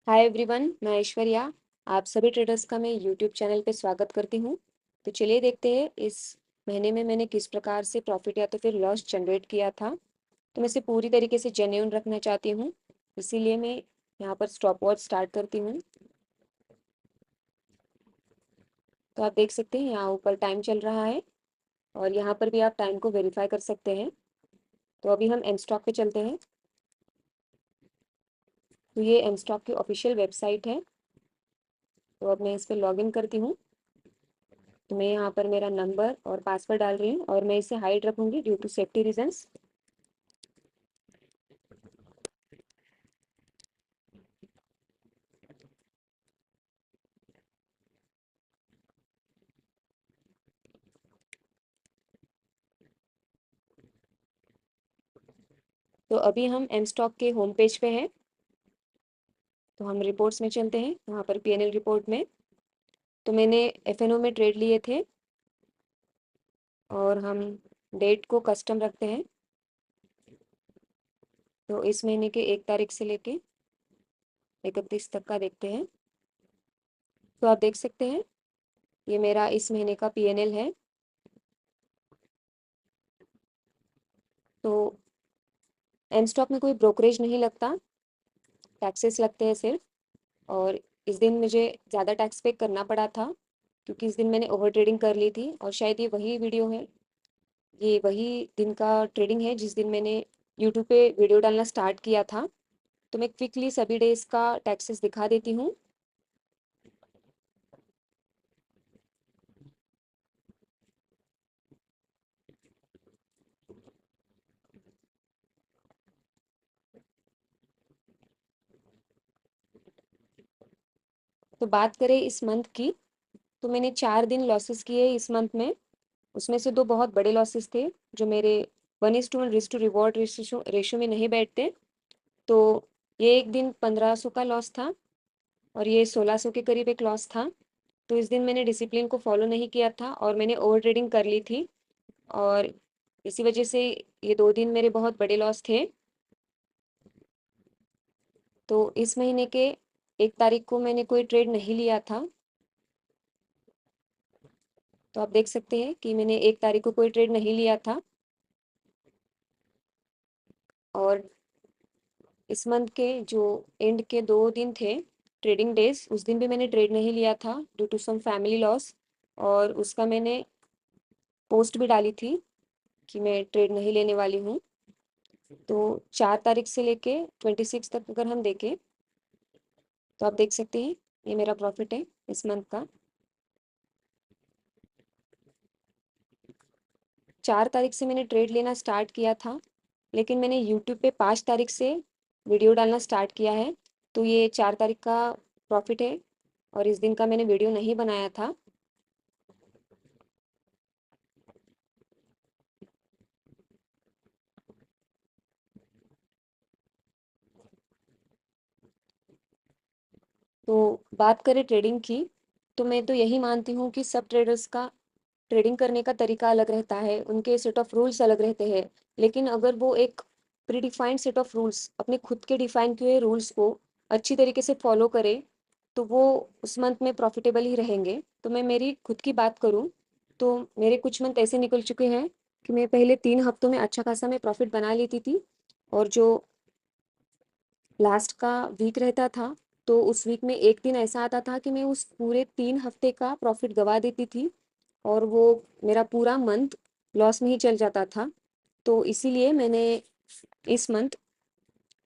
Hi everyone, मैं ऐश्वर्या। आप सभी ट्रेडर्स का मैं यूट्यूब चैनल पे स्वागत करती हूँ। तो चलिए देखते हैं इस महीने में मैंने किस प्रकार से प्रॉफिट या तो फिर लॉस जनरेट किया था। तो मैं इसे पूरी तरीके से जेन्युइन रखना चाहती हूँ, इसीलिए मैं यहाँ पर स्टॉप वॉच स्टार्ट करती हूँ। तो आप देख सकते हैं यहाँ ऊपर टाइम चल रहा है और यहाँ पर भी आप टाइम को वेरीफाई कर सकते हैं। तो अभी हम एम स्टॉक पे चलते हैं। तो ये एम स्टॉक की ऑफिशियल वेबसाइट है। तो अब मैं इस पर लॉग इन करती हूँ। तो मैं यहाँ पर मेरा नंबर और पासवर्ड डाल रही हूँ और मैं इसे हाइड रखूँगी ड्यू टू सेफ्टी रीजंस। तो अभी हम एम स्टॉक के होम पेज पे हैं। तो हम रिपोर्ट्स में चलते हैं, वहाँ पर पीएनएल रिपोर्ट में। तो मैंने एफएनओ में ट्रेड लिए थे और हम डेट को कस्टम रखते हैं। तो इस महीने के 1 तारीख से लेके 31 तक का देखते हैं। तो आप देख सकते हैं ये मेरा इस महीने का पीएनएल है। तो एम स्टॉक में कोई ब्रोकरेज नहीं लगता, टैक्सेस लगते हैं सिर्फ। और इस दिन मुझे ज़्यादा टैक्स पे करना पड़ा था क्योंकि इस दिन मैंने ओवर ट्रेडिंग कर ली थी। और शायद ये वही वीडियो है, ये वही दिन का ट्रेडिंग है जिस दिन मैंने यूट्यूब पे वीडियो डालना स्टार्ट किया था। तो मैं क्विकली सभी डेज का टैक्सेस दिखा देती हूँ। तो बात करें इस मंथ की, तो मैंने 4 दिन लॉसेस किए इस मंथ में। उसमें से 2 बहुत बड़े लॉसेस थे जो मेरे 1:1 रिस्क टू रिवॉर्ड रेशो में नहीं बैठते। तो ये एक दिन 1500 का लॉस था और ये 1600 के करीब एक लॉस था। तो इस दिन मैंने डिसिप्लिन को फॉलो नहीं किया था और मैंने ओवर ट्रेडिंग कर ली थी। और इसी वजह से ये 2 दिन मेरे बहुत बड़े लॉस थे। तो इस महीने के 1 तारीख को मैंने कोई ट्रेड नहीं लिया था। तो आप देख सकते हैं कि मैंने 1 तारीख को कोई ट्रेड नहीं लिया था। और इस मंथ के जो एंड के 2 दिन थे, ट्रेडिंग डेज, उस दिन भी मैंने ट्रेड नहीं लिया था due to some family loss. और उसका मैंने पोस्ट भी डाली थी कि मैं ट्रेड नहीं लेने वाली हूँ। तो 4 तारीख से लेके 26 तक अगर हम देखें तो आप देख सकते हैं ये मेरा प्रॉफिट है इस मंथ का। 4 तारीख से मैंने ट्रेड लेना स्टार्ट किया था, लेकिन मैंने यूट्यूब पे 5 तारीख से वीडियो डालना स्टार्ट किया है। तो ये 4 तारीख का प्रॉफिट है और इस दिन का मैंने वीडियो नहीं बनाया था। तो बात करें ट्रेडिंग की, तो मैं तो यही मानती हूँ कि सब ट्रेडर्स का ट्रेडिंग करने का तरीका अलग रहता है, उनके सेट ऑफ रूल्स अलग रहते हैं। लेकिन अगर वो एक pre defined set of rules, अपने खुद के डिफाइन किए हुए रूल्स को अच्छी तरीके से फॉलो करे, तो वो उस मंथ में प्रॉफिटेबल ही रहेंगे। तो मैं मेरी खुद की बात करूँ तो मेरे कुछ मंथ ऐसे निकल चुके हैं कि मैं पहले 3 हफ्तों में अच्छा खासा मैं प्रॉफिट बना लेती थी। और जो लास्ट का वीक रहता था, तो उस वीक में एक दिन ऐसा आता था कि मैं उस पूरे 3 हफ्ते का प्रॉफिट गवा देती थी और वो मेरा पूरा मंथ लॉस में ही चल जाता था। तो इसीलिए मैंने इस मंथ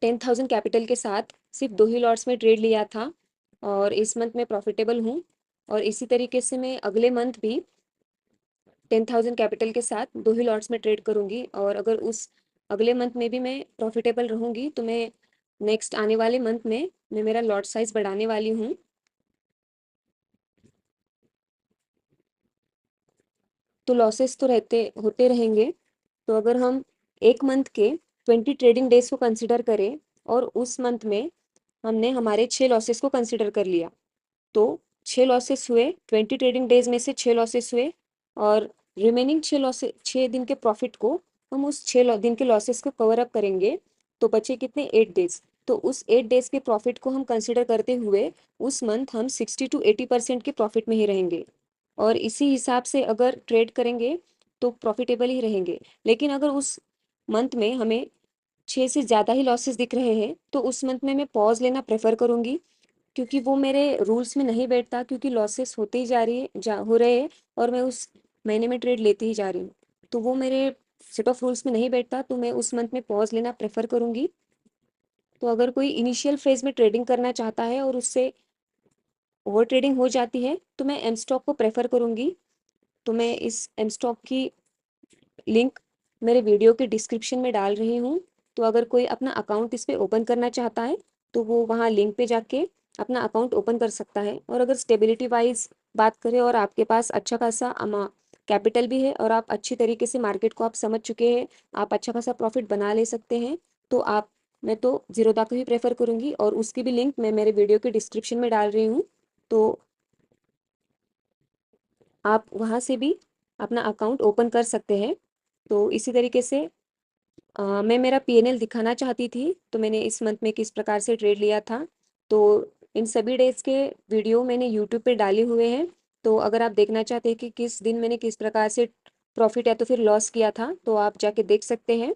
10,000 कैपिटल के साथ सिर्फ 2 ही लॉट्स में ट्रेड लिया था और इस मंथ में प्रॉफिटेबल हूँ। और इसी तरीके से मैं अगले मंथ भी 10,000 कैपिटल के साथ 2 ही लॉट्स में ट्रेड करूँगी। और अगर उस अगले मंथ में भी मैं प्रॉफिटेबल रहूँगी तो मैं नेक्स्ट आने वाले मंथ में मैं मेरा लॉट साइज बढ़ाने वाली हूँ। तो लॉसेस तो रहते होते रहेंगे। तो अगर हम एक मंथ के 20 ट्रेडिंग डेज को कंसिडर करें और उस मंथ में हमने हमारे 6 लॉसेस को कंसिडर कर लिया, तो 6 लॉसेस हुए, 20 ट्रेडिंग डेज में से 6 लॉसेस हुए। और रिमेनिंग 6 लॉसेस, 6 दिन के प्रॉफिट को हम उस 6 दिन के लॉसेस को कवर अप करेंगे। तो बचे कितने, 8 डेज। तो उस 8 डेज के प्रॉफिट को हम कंसिडर करते हुए उस मंथ हम 60 to 80% के प्रॉफिट में ही रहेंगे, और इसी हिसाब से अगर ट्रेड करेंगे तो प्रॉफिटेबल ही रहेंगे। लेकिन अगर उस मंथ में हमें 6 से ज़्यादा ही लॉसेस दिख रहे हैं तो उस मंथ में मैं पॉज लेना प्रेफर करूंगी, क्योंकि वो मेरे रूल्स में नहीं बैठता, क्योंकि लॉसेस होते ही जा रही है हो रहे हैं और मैं उस महीने में ट्रेड लेती ही जा रही हूँ। तो वो मेरे सेट ऑफ रूल्स में नहीं बैठता, तो मैं उस मंथ में पॉज लेना प्रेफर करूंगी। तो अगर कोई इनिशियल फेज में ट्रेडिंग करना चाहता है और उससे ओवर ट्रेडिंग हो जाती है तो मैं एम स्टॉक को प्रेफर करूंगी। तो मैं इस एम स्टॉक की लिंक मेरे वीडियो के डिस्क्रिप्शन में डाल रही हूँ। तो अगर कोई अपना अकाउंट इस पे ओपन करना चाहता है तो वो वहाँ लिंक पे जाके अपना अकाउंट ओपन कर सकता है। और अगर स्टेबिलिटी वाइज बात करें और आपके पास अच्छा खासा कैपिटल भी है और आप अच्छी तरीके से मार्केट को आप समझ चुके हैं, आप अच्छा खासा प्रॉफिट बना ले सकते हैं, तो आप मैं तो जीरोधा को ही प्रेफर करूंगी, और उसकी भी लिंक मैं मेरे वीडियो के डिस्क्रिप्शन में डाल रही हूँ। तो आप वहाँ से भी अपना अकाउंट ओपन कर सकते हैं। तो इसी तरीके से मैं मेरा पीएनएल दिखाना चाहती थी, तो मैंने इस मंथ में किस प्रकार से ट्रेड लिया था, तो इन सभी डेज के वीडियो मैंने यूट्यूब पे डाले हुए हैं। तो अगर आप देखना चाहते हैं कि किस दिन मैंने किस प्रकार से प्रॉफिट या तो फिर लॉस किया था तो आप जाके देख सकते हैं।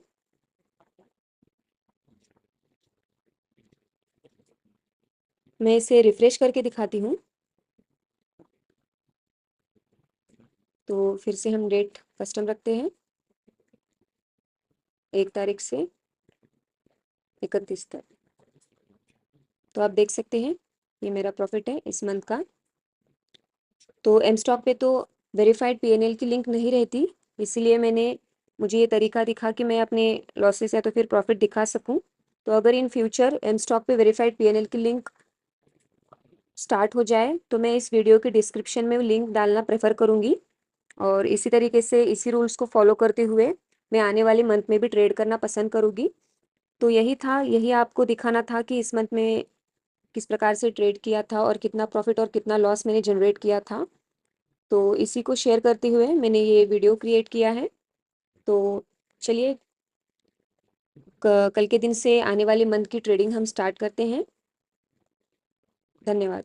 मैं इसे रिफ्रेश करके दिखाती हूँ। तो फिर से हम डेट कस्टम रखते हैं, 1 तारीख से 31 तक। तो आप देख सकते हैं ये मेरा प्रॉफिट है इस मंथ का। तो एम स्टॉक पे तो वेरीफाइड पीएनएल की लिंक नहीं रहती, इसीलिए मुझे ये तरीका दिखा कि मैं अपने लॉसेस या तो फिर प्रॉफिट दिखा सकूं। तो अगर इन फ्यूचर एम स्टॉक पे वेरीफाइड पीएनएल की लिंक स्टार्ट हो जाए तो मैं इस वीडियो के डिस्क्रिप्शन में लिंक डालना प्रेफर करूंगी, और इसी तरीके से इसी रूल्स को फॉलो करते हुए मैं आने वाले मंथ में भी ट्रेड करना पसंद करूंगी। तो यही आपको दिखाना था कि इस मंथ में किस प्रकार से ट्रेड किया था और कितना प्रॉफिट और कितना लॉस मैंने जनरेट किया था। तो इसी को शेयर करते हुए मैंने ये वीडियो क्रिएट किया है। तो चलिए कल के दिन से आने वाले मंथ की ट्रेडिंग हम स्टार्ट करते हैं। धन्यवाद।